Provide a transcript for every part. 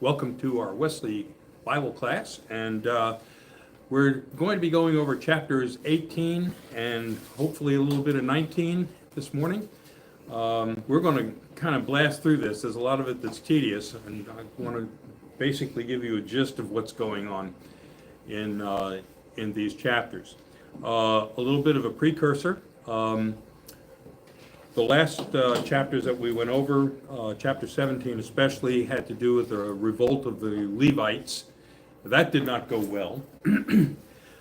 Welcome to our Wesley Bible class, and we're going to be going over chapters 18 and hopefully a little bit of 19 this morning. We're going to kind of blast through this. There's a lot of it that's tedious, and I want to basically give you a gist of what's going on in these chapters. A little bit of a precursor. The last chapters that we went over, chapter 17 especially, had to do with the revolt of the Levites. That did not go well.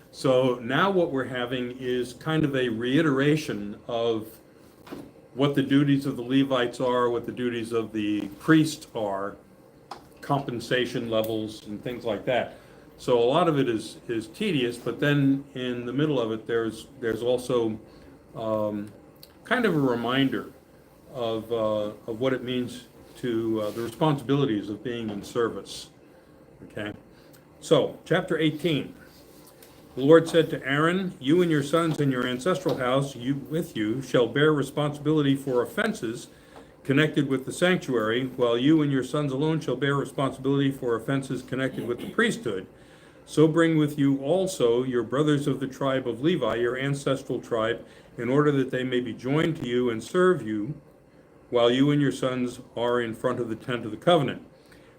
So now what we're having is kind of a reiteration of what the duties of the Levites are, what the duties of the priest are, compensation levels and things like that. So a lot of it is tedious, but then in the middle of it, there's also kind of a reminder of what it means to the responsibilities of being in service. Okay, so chapter 18. The Lord said to Aaron, "You and your sons and your ancestral house, with you, shall bear responsibility for offenses connected with the sanctuary, while you and your sons alone shall bear responsibility for offenses connected with the priesthood. So bring with you also your brothers of the tribe of Levi, your ancestral tribe, in order that they may be joined to you and serve you, while you and your sons are in front of the tent of the covenant.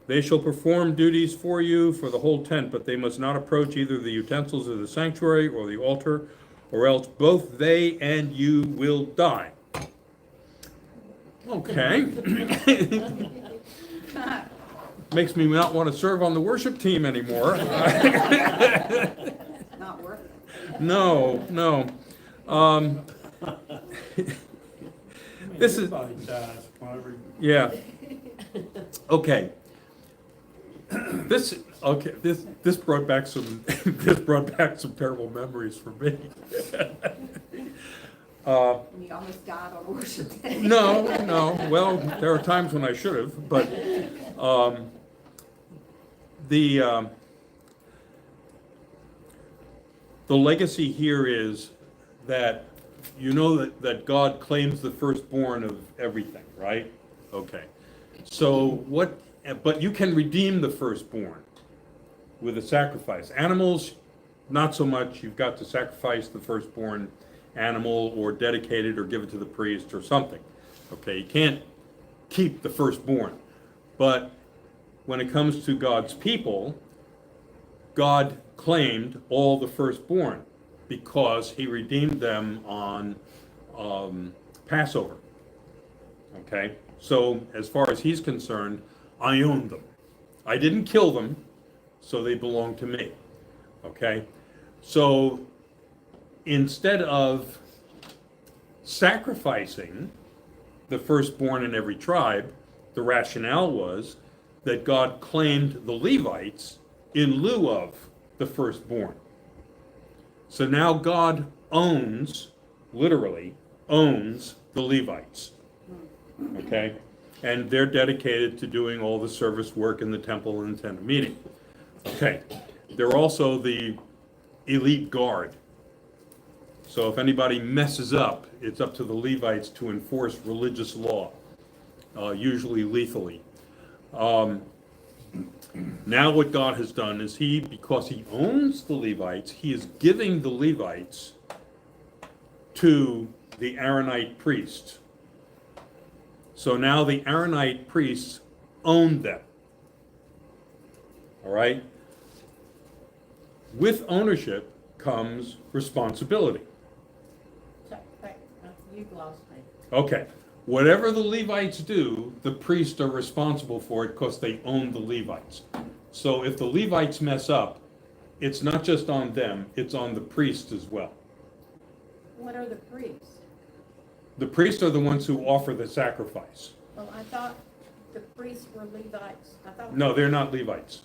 They shall perform duties for you for the whole tent, but they must not approach either the utensils of the sanctuary or the altar, or else both they and you will die." Okay. Makes me not want to serve on the worship team anymore. Not worth it. No. This is, yeah. Okay. This brought back some terrible memories for me. You almost died on worship day. No. Well, there are times when I should have, but the legacy here is that you know that God claims the firstborn of everything, right? Okay. So but you can redeem the firstborn with a sacrifice. Animals, not so much. You've got to sacrifice the firstborn animal or dedicate it or give it to the priest or something. Okay, you can't keep the firstborn. But when it comes to God's people, God claimed all the firstborn because he redeemed them on Passover. Okay, so as far as he's concerned, I own them. I didn't kill them, so they belong to me. Okay, so instead of sacrificing the firstborn in every tribe, the rationale was that God claimed the Levites in lieu of the firstborn. So now God literally owns the Levites. Okay? And they're dedicated to doing all the service work in the temple and the tent of meeting. Okay. They're also the elite guard. So if anybody messes up, it's up to the Levites to enforce religious law, usually lethally. Now what God has done is because he owns the Levites, he is giving the Levites to the Aaronite priests. So now the Aaronite priests own them. All right? With ownership comes responsibility. You've lost me. Okay. Whatever the Levites do, the priests are responsible for it because they own the Levites. So if the Levites mess up, it's not just on them, it's on the priests as well. What are the priests? The priests are the ones who offer the sacrifice. Well, I thought the priests were Levites. No, they're not Levites.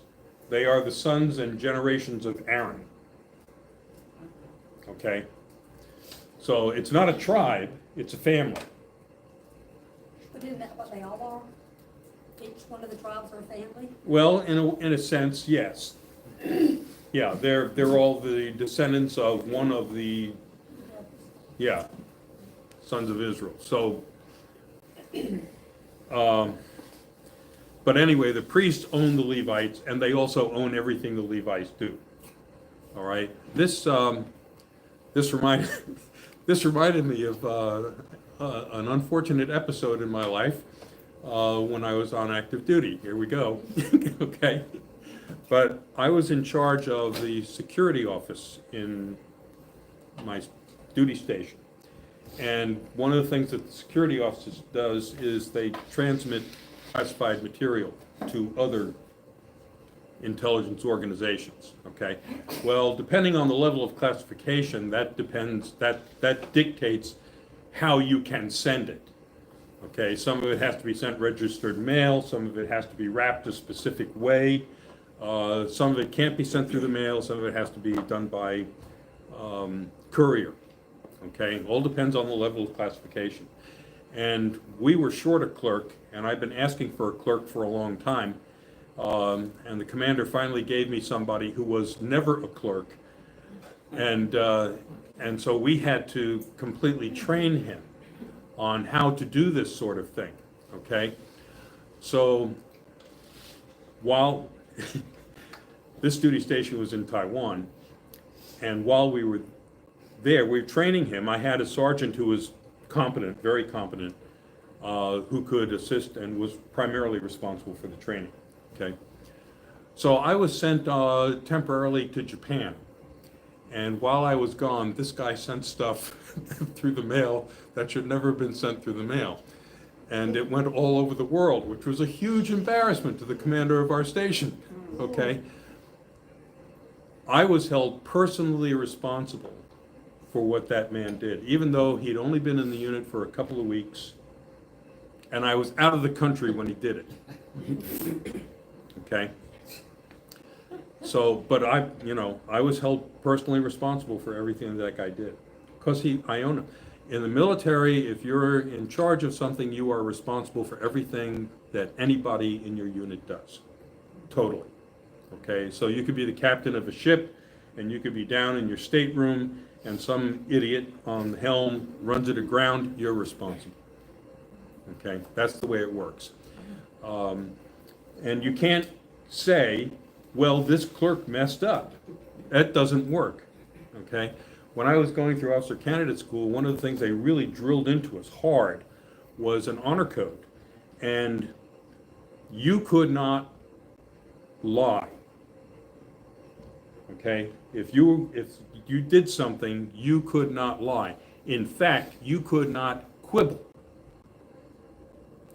They are the sons and generations of Aaron. Okay? So it's not a tribe, it's a family. But isn't that what they all are? Each one of the tribes are a family? Well, in a sense, yes. Yeah, they're all the descendants of one of the, yeah, sons of Israel. So, But anyway, the priests own the Levites, and they also own everything the Levites do. All right. This reminded this reminded me of an unfortunate episode in my life when I was on active duty. Here we go. Okay. But I was in charge of the security office in my duty station. And one of the things that the security office does is they transmit classified material to other intelligence organizations, okay? Well, depending on the level of classification, that dictates how you can send it, okay? Some of it has to be sent registered mail, some of it has to be wrapped a specific way, some of it can't be sent through the mail, some of it has to be done by courier, okay? All depends on the level of classification. And we were short a clerk, and I've been asking for a clerk for a long time. And the commander finally gave me somebody who was never a clerk. And so we had to completely train him on how to do this sort of thing, okay? So while this duty station was in Taiwan, and while we were there, we were training him. I had a sergeant who was competent, very competent, who could assist and was primarily responsible for the training, okay? So I was sent temporarily to Japan. And while I was gone, this guy sent stuff through the mail that should never have been sent through the mail. And it went all over the world, which was a huge embarrassment to the commander of our station, okay? I was held personally responsible for what that man did, even though he'd only been in the unit for a couple of weeks, and I was out of the country when he did it. Okay? So, but I was held personally responsible for everything that guy did, because I own him. In the military, if you're in charge of something, you are responsible for everything that anybody in your unit does. Totally. Okay? So you could be the captain of a ship, and you could be down in your stateroom, and some idiot on the helm runs it aground, you're responsible. Okay, that's the way it works. And you can't say, well, this clerk messed up. That doesn't work, okay? When I was going through officer candidate school, one of the things they really drilled into us hard was an honor code. And you could not lie, okay? If you did something, you could not lie. In fact, you could not quibble.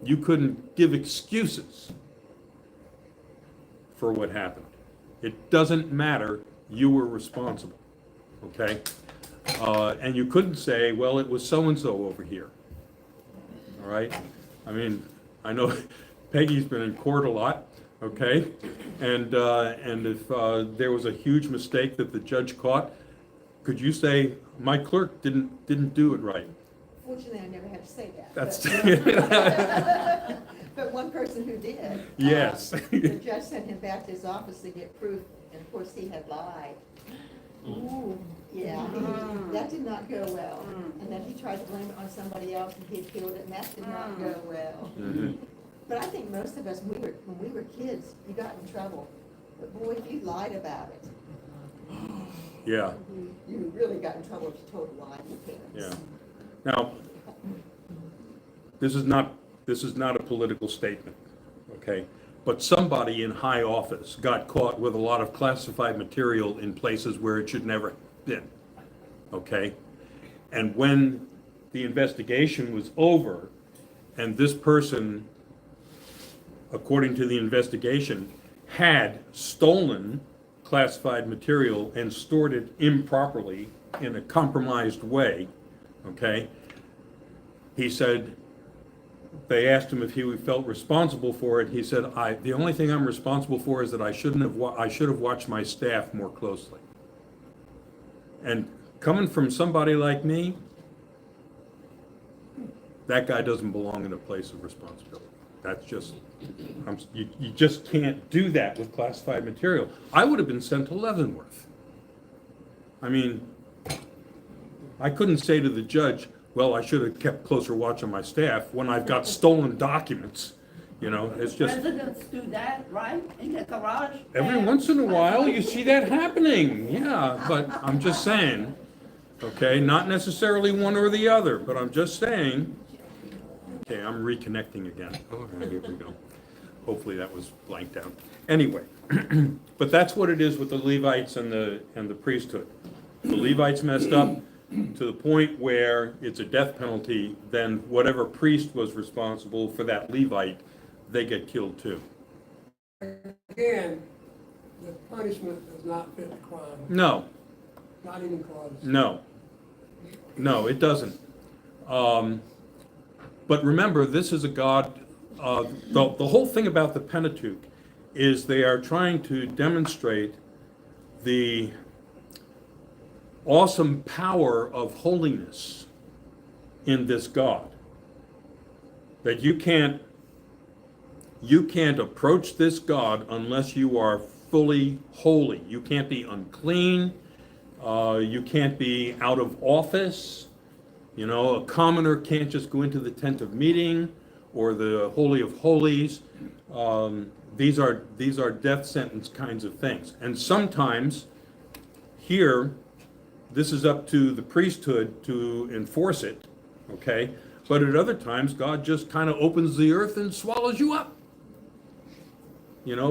You couldn't give excuses for what happened. It doesn't matter, you were responsible, okay? And you couldn't say, well, it was so-and-so over here, all right? I mean, I know Peggy's been in court a lot, okay? And if there was a huge mistake that the judge caught, could you say, my clerk didn't do it right? Fortunately, I never had to say that. That's But one person who did. Yes. The judge sent him back to his office to get proof, and of course, he had lied. Ooh. Yeah, that did not go well. And then he tried to blame it on somebody else, and he had killed it, and that did not go well. Mhm. But I think most of us, when we were kids, you got in trouble. But boy, if you lied about it, Yeah, you really got in trouble if you told a lie to your parents. yeah. Now, this is not a political statement, okay? But somebody in high office got caught with a lot of classified material in places where it should never have been, okay? And when the investigation was over, and this person, according to the investigation, had stolen classified material and stored it improperly in a compromised way, okay? He said, they asked him if he felt responsible for it. He said, the only thing I'm responsible for is that I should have watched my staff more closely. And coming from somebody like me, that guy doesn't belong in a place of responsibility. That's just, you just can't do that with classified material. I would have been sent to Leavenworth. I mean, I couldn't say to the judge, well, I should have kept closer watch on my staff when I've got stolen documents, It's just, Presidents do that, right, in the garage? every once in a while, you see that happening, yeah, but I'm just saying, okay, not necessarily one or the other, but I'm just saying, okay, I'm reconnecting again. Okay, here we go. Hopefully that was blanked out. Anyway, but that's what it is with the Levites and the priesthood. The Levites messed up to the point where it's a death penalty, then whatever priest was responsible for that Levite, they get killed too. Again, the punishment does not fit the crime, No, not even close. no, it doesn't. But remember, this is a God, the whole thing about the Pentateuch is they are trying to demonstrate the awesome power of holiness in this God. That you can't approach this God unless you are fully holy. You can't be unclean. You can't be out of office. A commoner can't just go into the tent of meeting or the Holy of Holies. These are death sentence kinds of things. And sometimes here, this is up to the priesthood to enforce it, okay? But at other times, God just kind of opens the earth and swallows you up,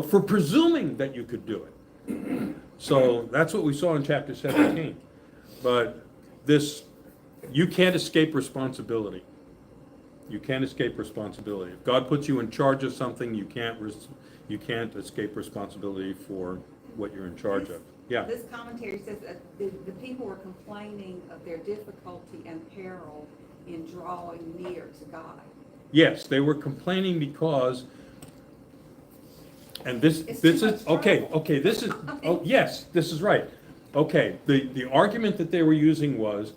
for presuming that you could do it. So that's what we saw in chapter 17. But you can't escape responsibility. You can't escape responsibility. If God puts you in charge of something, you can't escape responsibility for what you're in charge of. Yeah. This commentary says that the people were complaining of their difficulty and peril in drawing near to God. Yes, they were complaining because, and this It's is too much okay, this is, oh, yes, this is right. Okay, the argument that they were using was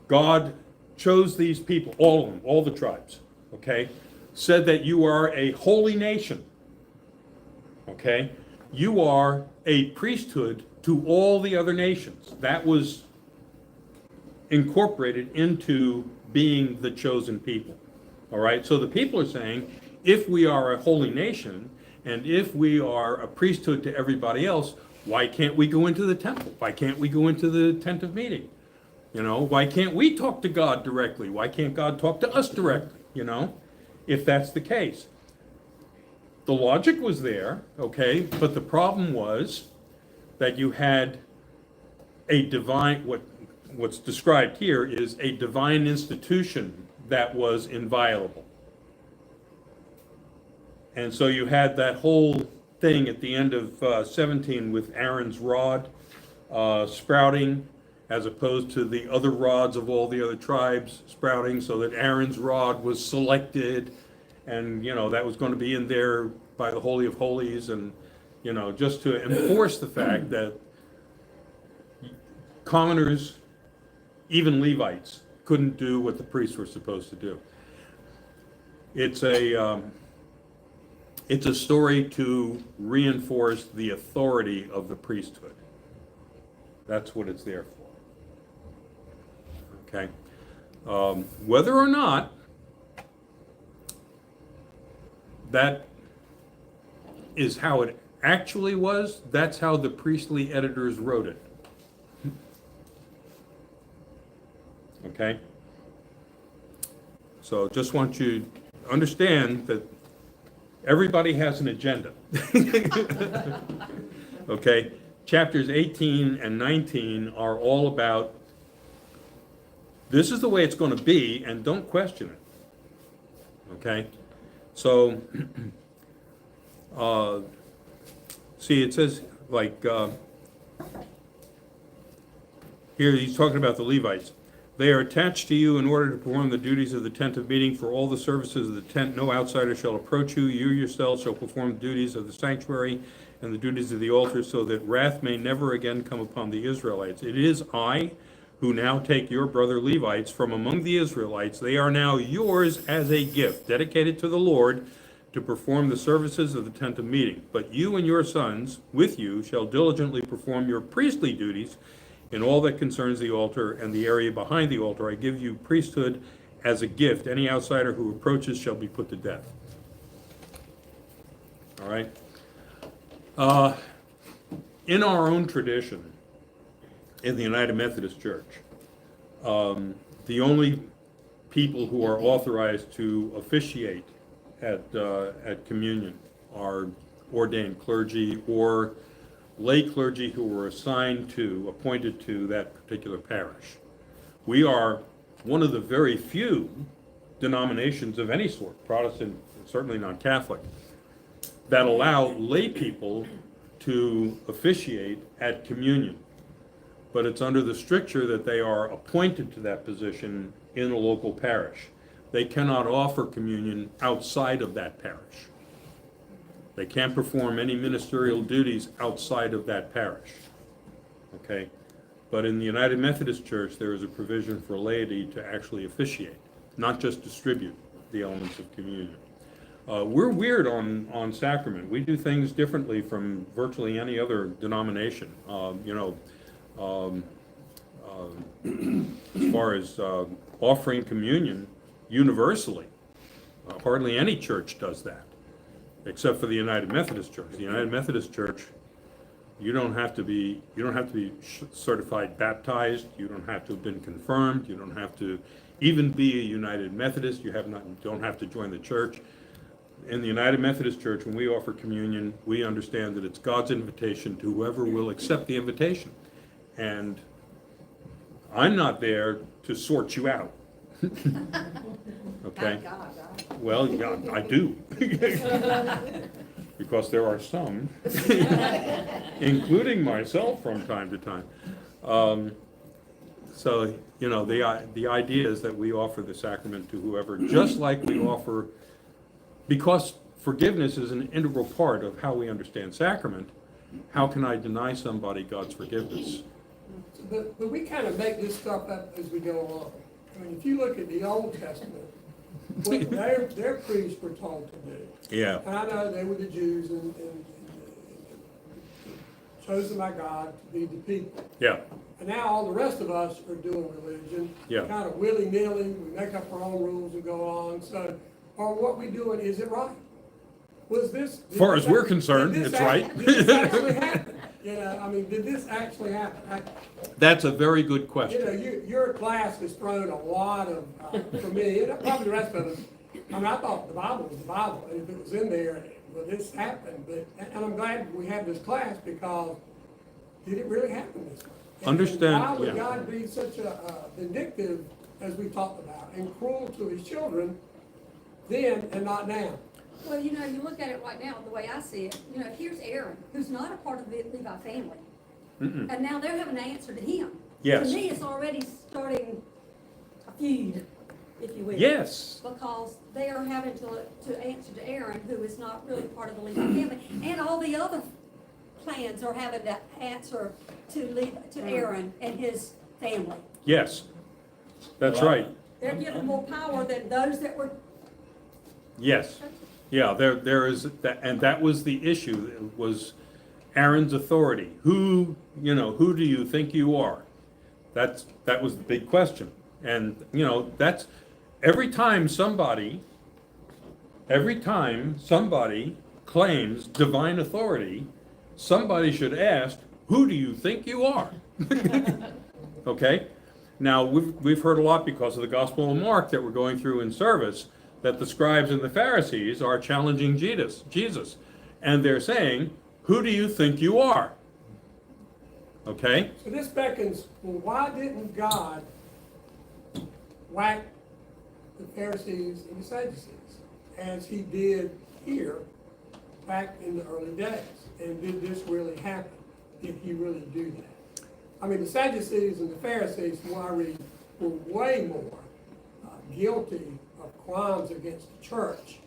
God chose these people, all of them, all the tribes, okay, said that you are a holy nation, okay? You are a priesthood to all the other nations. That was incorporated into being the chosen people. All right, so the people are saying, if we are a holy nation, and if we are a priesthood to everybody else, why can't we go into the temple? Why can't we go into the tent of meeting? Why can't we talk to God directly? Why can't God talk to us directly? If that's the case. The logic was there, okay, but the problem was that you had a divine, what's described here is a divine institution that was inviolable. And so you had that whole thing at the end of 17 with Aaron's rod sprouting as opposed to the other rods of all the other tribes sprouting, so that Aaron's rod was selected, and that was going to be in there by the Holy of Holies, and just to enforce the fact that commoners, even Levites, couldn't do what the priests were supposed to do. It's a story to reinforce the authority of the priesthood. That's what it's there for. Okay? Whether or not that is how it actually was, that's how the priestly editors wrote it. Okay? So just want you to understand that everybody has an agenda. Okay? Chapters 18 and 19 are all about this is the way it's going to be, and don't question it. Okay? So, see, it says, here he's talking about the Levites. They are attached to you in order to perform the duties of the tent of meeting. For all the services of the tent, no outsider shall approach you. You yourselves shall perform the duties of the sanctuary and the duties of the altar, so that wrath may never again come upon the Israelites. It is I who now take your brother Levites from among the Israelites. They are now yours as a gift, dedicated to the Lord, to perform the services of the tent of meeting. But you and your sons with you shall diligently perform your priestly duties in all that concerns the altar and the area behind the altar. I give you priesthood as a gift. Any outsider who approaches shall be put to death. all right? In our own tradition, in the United Methodist Church, the only people who are authorized to officiate at communion are ordained clergy or lay clergy who were appointed to that particular parish. We are one of the very few denominations of any sort, Protestant, certainly not Catholic, that allow lay people to officiate at communion. But it's under the stricture that they are appointed to that position in a local parish. They cannot offer communion outside of that parish. They can't perform any ministerial duties outside of that parish. Okay? But in the United Methodist Church, there is a provision for laity to actually officiate, not just distribute the elements of communion. We're weird on sacrament. We do things differently from virtually any other denomination. As far as offering communion universally, hardly any church does that, except for the United Methodist Church. The United Methodist Church, you don't have to be certified baptized. You don't have to have been confirmed. You don't have to even be a United Methodist. You don't have to join the church. In the United Methodist Church, when we offer communion, we understand that it's God's invitation to whoever will accept the invitation. And I'm not there to sort you out. Okay? Thank God, right? Well, yeah, I do. Because there are some, including myself from time to time. So, the idea is that we offer the sacrament to whoever, just like we offer, because forgiveness is an integral part of how we understand sacrament. How can I deny somebody God's forgiveness? But we kind of make this stuff up as we go along. I mean, if you look at the Old Testament, what their priests were told to do. Yeah, And I know they were the Jews and chosen by God to be the people. yeah, And now all the rest of us are doing religion. Yeah. Kind of willy-nilly, we make up our own rules and go on. So, are what we doing, is it right? Was this? as far as we're concerned, did this it's right. Did this actually happen? Did this actually happen? That's a very good You know, question. your class has thrown a lot of, for me, and probably the rest of us, I thought the Bible was the Bible, and if it was in there, well, this happened, and I'm glad we have this class, because did it really happen this way? And Understand, why would yeah. God be such a vindictive, as we talked about, and cruel to his children then and not now? Well, you look at it right now, the way I see it, here's Aaron, who's not a part of the Levi family. Mm-mm. And now they're having to answer to him. Yes. To me, it's already starting a feud, if you will. Yes, Because they are having to answer to Aaron, who is not really part of the Levi family. And all the other clans are having to answer to Aaron and his family. yes, that's right. They're given more power than those that were. Yes, yeah, there is, and that was the issue, it was Aaron's authority. Who do you think you are? That was the big question. And, that's, every time somebody claims divine authority, somebody should ask, who do you think you are? Okay? Now, we've heard a lot because of the Gospel of Mark that we're going through in service, that the scribes and the Pharisees are challenging Jesus. And they're saying, who do you think you are? Okay? So this beckons, well, why didn't God whack the Pharisees and the Sadducees as he did here back in the early days? And did this really happen? Did he really do that? I mean, the Sadducees and the Pharisees, from what I read, were way more guilty of crimes against the church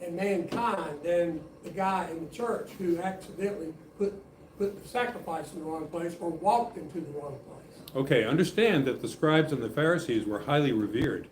and mankind than the guy in the church who accidentally put the sacrifice in the wrong place or walked into the wrong place. Okay, understand that the scribes and the Pharisees were highly revered.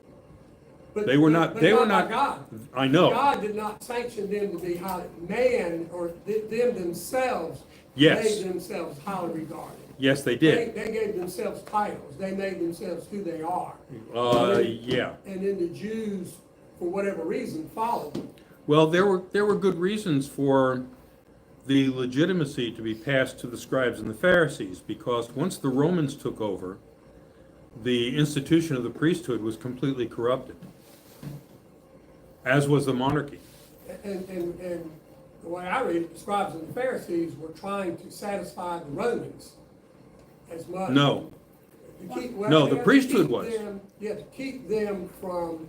But They were not- but they were by not- God. I know. God did not sanction them to be highly, man or them themselves Yes. made themselves highly regarded. Yes, they did. They gave themselves titles. They made themselves who they are. Yeah. And then the Jews, for whatever reason, followed them. Well, there were good reasons for the legitimacy to be passed to the scribes and the Pharisees, because once the Romans took over, the institution of the priesthood was completely corrupted, as was the monarchy. And the way I read it, the scribes and the Pharisees were trying to satisfy the Romans as much. No, To keep- No, the to priesthood keep was. them- Yeah, to keep them from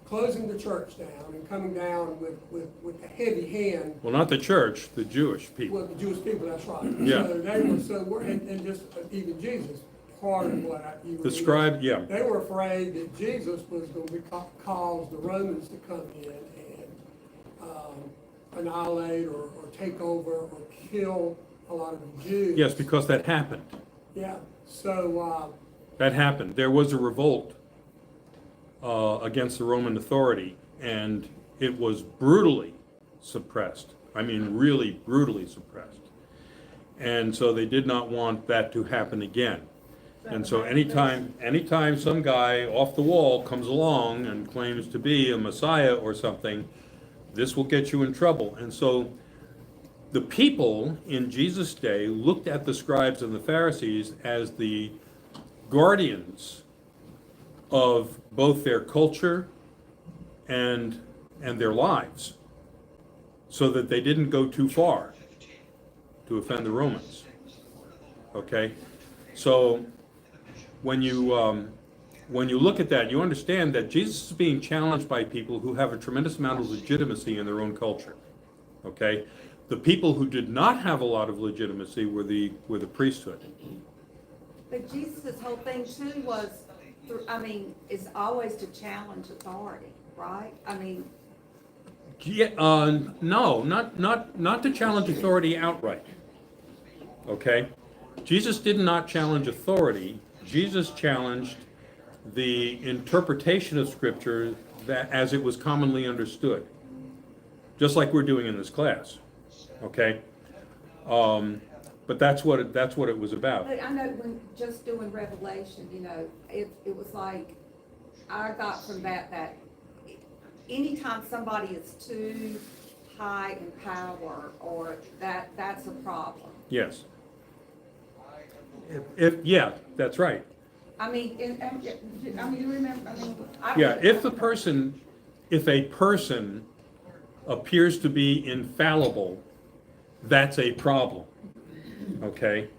closing the church down and coming down with a heavy hand. well, not the church, the Jewish people. Well, the Jewish people, that's right. Yeah. So they were, and just even Jesus, part of what you were. The scribe, yeah. They were afraid that Jesus was going to cause the Romans to come in and annihilate or take over or kill a lot of the Jews. Yes, because that happened. Yeah, so, That happened. There was a revolt against the Roman authority, and it was brutally suppressed. I mean, really brutally suppressed. And so they did not want that to happen again. And so anytime some guy off the wall comes along and claims to be a Messiah or something, this will get you in trouble. And so the people in Jesus' day looked at the scribes and the Pharisees as the guardians of both their culture and their lives, so that they didn't go too far to offend the Romans. Okay? So when you look at that, you understand that Jesus is being challenged by people who have a tremendous amount of legitimacy in their own culture. Okay? The people who did not have a lot of legitimacy were the priesthood. But Jesus' whole thing too was, is always to challenge authority, right? I mean, Yeah, no, not to challenge authority outright. Okay? Jesus did not challenge authority. Jesus challenged the interpretation of Scripture that as it was commonly understood, just like we're doing in this class. Okay? But that's what it was about. but I know when just doing Revelation, it was like, I got from that anytime somebody is too high in power, or that's a problem. Yes. Yeah, that's right. I mean, you remember, Yeah, if a person appears to be infallible, that's a problem. Okay?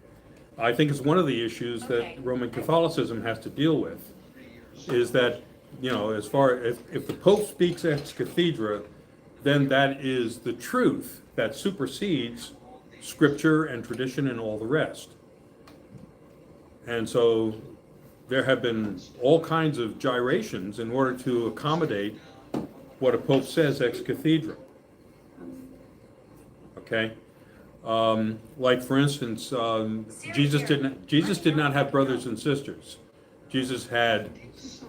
I think it's one of the issues Okay. that Roman Catholicism has to deal with, is that, as far if the Pope speaks ex cathedra, then that is the truth that supersedes Scripture and tradition and all the rest. And so there have been all kinds of gyrations in order to accommodate what a Pope says ex cathedra. Okay? Like for instance, Jesus did not have brothers and sisters. Jesus had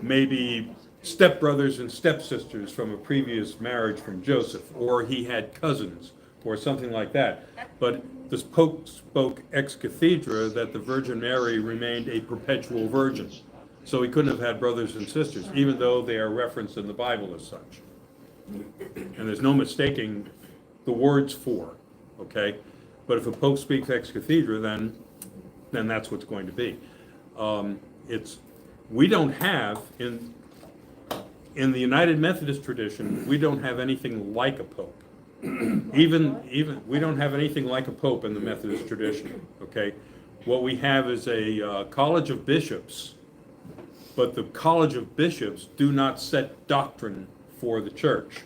maybe stepbrothers and stepsisters from a previous marriage from Joseph, or he had cousins, or something like that. But this Pope spoke ex cathedra that the Virgin Mary remained a perpetual virgin. So he couldn't have had brothers and sisters, even though they are referenced in the Bible as such. And there's no mistaking the words for, okay? But if a Pope speaks ex cathedra, then that's what's going to be. We don't have, in the United Methodist tradition, we don't have anything like a Pope. Even we don't have anything like a Pope in the Methodist tradition, okay? What we have is a college of bishops, but the college of bishops do not set doctrine for the church.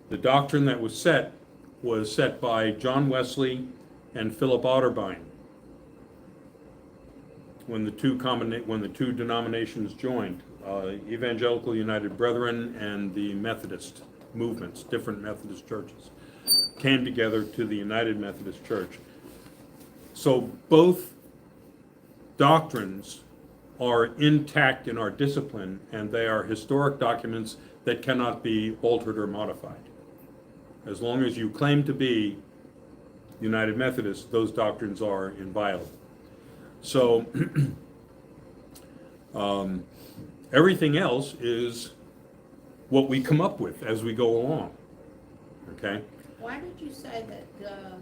The doctrine that was set by John Wesley and Philip Otterbein when the two denominations joined, Evangelical United Brethren and the Methodist movements, different Methodist churches, came together to the United Methodist Church. So both doctrines are intact in our discipline, and they are historic documents that cannot be altered or modified. As long as you claim to be United Methodist, those doctrines are inviolable. So everything else is what we come up with as we go along, okay? Why did you say that the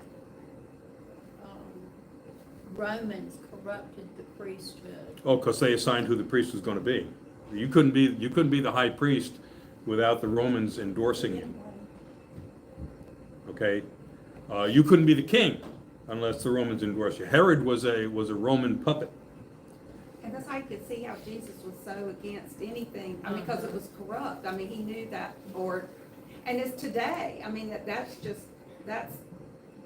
Romans corrupted the priesthood? Oh, because they assigned who the priest was going to be. You couldn't be the high priest without the Romans endorsing you. Okay, you couldn't be the king unless the Romans endorsed you. Herod was a Roman puppet. And that's how you could see how Jesus was so against anything, I mean, because it was corrupt, I mean, he knew that, or, and it's today, I mean, that's the way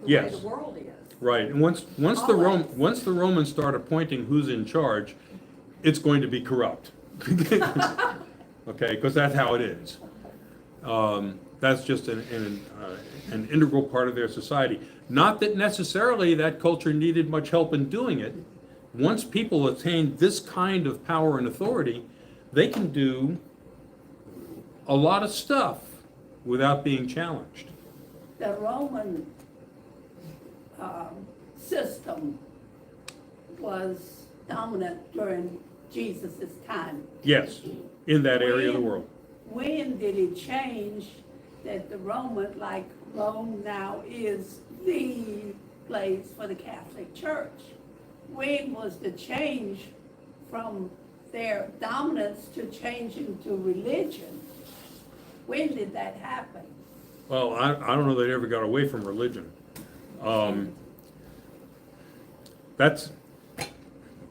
Yes. the world is. Right, and once the Romans start appointing who's in charge, it's going to be corrupt. Okay, because that's how it is. That's just an integral part of their society. Not that necessarily that culture needed much help in doing it. Once people attain this kind of power and authority, they can do a lot of stuff without being challenged. The Roman system was dominant during Jesus' time. Yes, in that area of the world. When did it change that the Roman, like Rome now is the place for the Catholic Church? When was the change from their dominance to changing to religion? When did that happen? Well, I don't know they ever got away from religion. That's,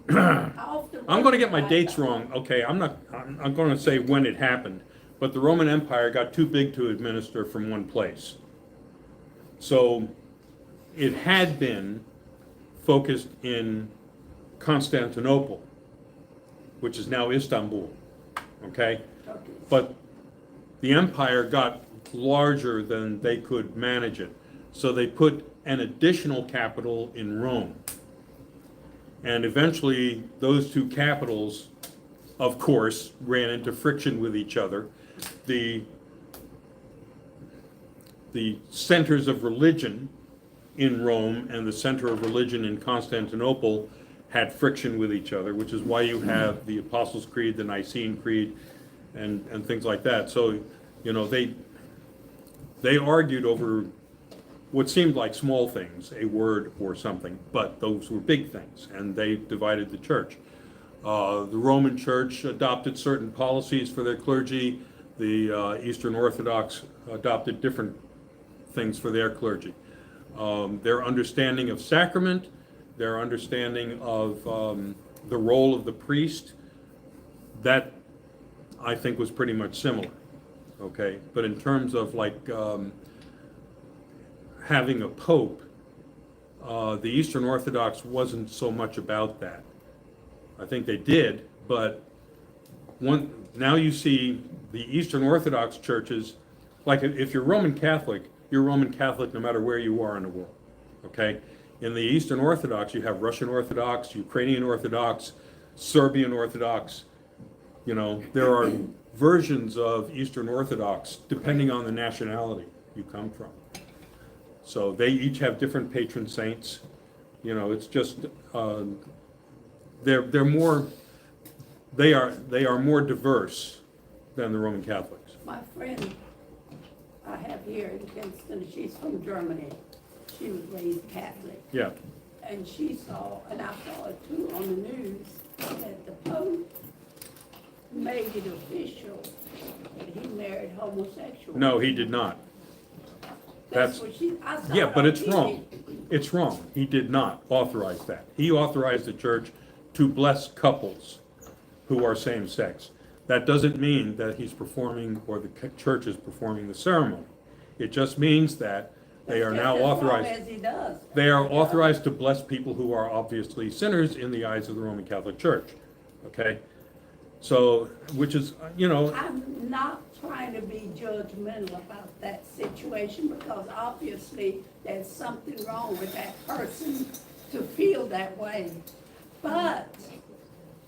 I'm gonna get my dates wrong, okay, I'm gonna say when it happened, but the Roman Empire got too big to administer from one place. So, it had been focused in Constantinople, which is now Istanbul, okay? But the empire got larger than they could manage it, so they put an additional capital in Rome. And eventually, those two capitals, of course, ran into friction with each other. The centers of religion in Rome and the center of religion in Constantinople had friction with each other, which is why you have the Apostles' Creed, the Nicene Creed, and things like that. So, you know, they argued over what seemed like small things, a word or something, but those were big things, and they divided the church. The Roman Church adopted certain policies for their clergy. The Eastern Orthodox adopted different things for their clergy. Their understanding of sacrament, their understanding of the role of the priest, that I think was pretty much similar, okay? But in terms of like having a pope, the Eastern Orthodox wasn't so much about that. I think they did, but now you see the Eastern Orthodox churches, like if you're Roman Catholic no matter where you are in the world, okay? In the Eastern Orthodox, you have Russian Orthodox, Ukrainian Orthodox, Serbian Orthodox. You know, there are versions of Eastern Orthodox depending on the nationality you come from. So they each have different patron saints. You know, it's just they're more diverse than the Roman Catholics. My friend I have here in Kinston, she's from Germany. She was raised Catholic. Yeah. And she saw, and I saw it too on the news, that the Pope made it official that he married homosexuals. No, he did not. That's what I saw. Yeah, it but on it's TV. wrong. It's wrong. He did not authorize that. He authorized the church to bless couples who are same-sex. That doesn't mean that he's performing, or the church is performing the ceremony. It just means that they are That's now just as wrong authorized. as he does. They are authorized to bless people who are obviously sinners in the eyes of the Roman Catholic Church, okay? So, which is, you know, I'm not trying to be judgmental about that situation, because obviously there's something wrong with that person to feel that way. But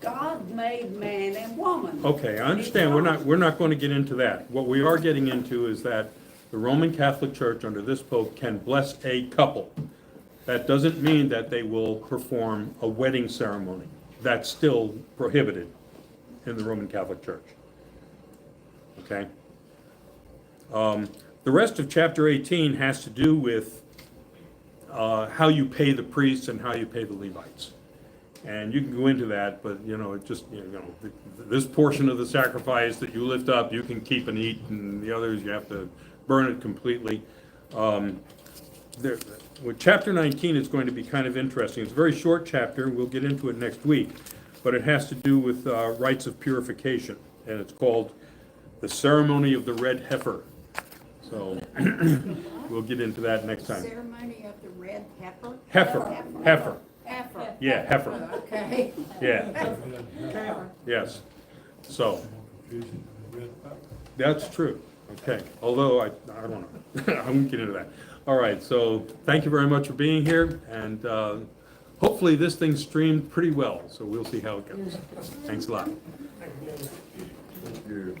God made man and woman. okay, I understand, we're not going to get into that. What we are getting into is that the Roman Catholic Church under this Pope can bless a couple. That doesn't mean that they will perform a wedding ceremony. That's still prohibited in the Roman Catholic Church. Okay? The rest of chapter 18 has to do with how you pay the priests and how you pay the Levites. And you can go into that, but, it just, this portion of the sacrifice that you lift up, you can keep and eat, and the others, you have to burn it completely. With chapter 19, it's going to be kind of interesting. It's a very short chapter. We'll get into it next week. But it has to do with rites of purification. And it's called the ceremony of the red heifer. So we'll get into that next time. Ceremony of the red heifer? Heifer. Heifer. Yeah, heifer. Okay. Yeah, yes. So, that's true. Okay, although I don't know. I won't get into that. All right, so thank you very much for being here, and hopefully this thing's streamed pretty well, so we'll see how it goes. Thanks a lot. Thank you. Thank you.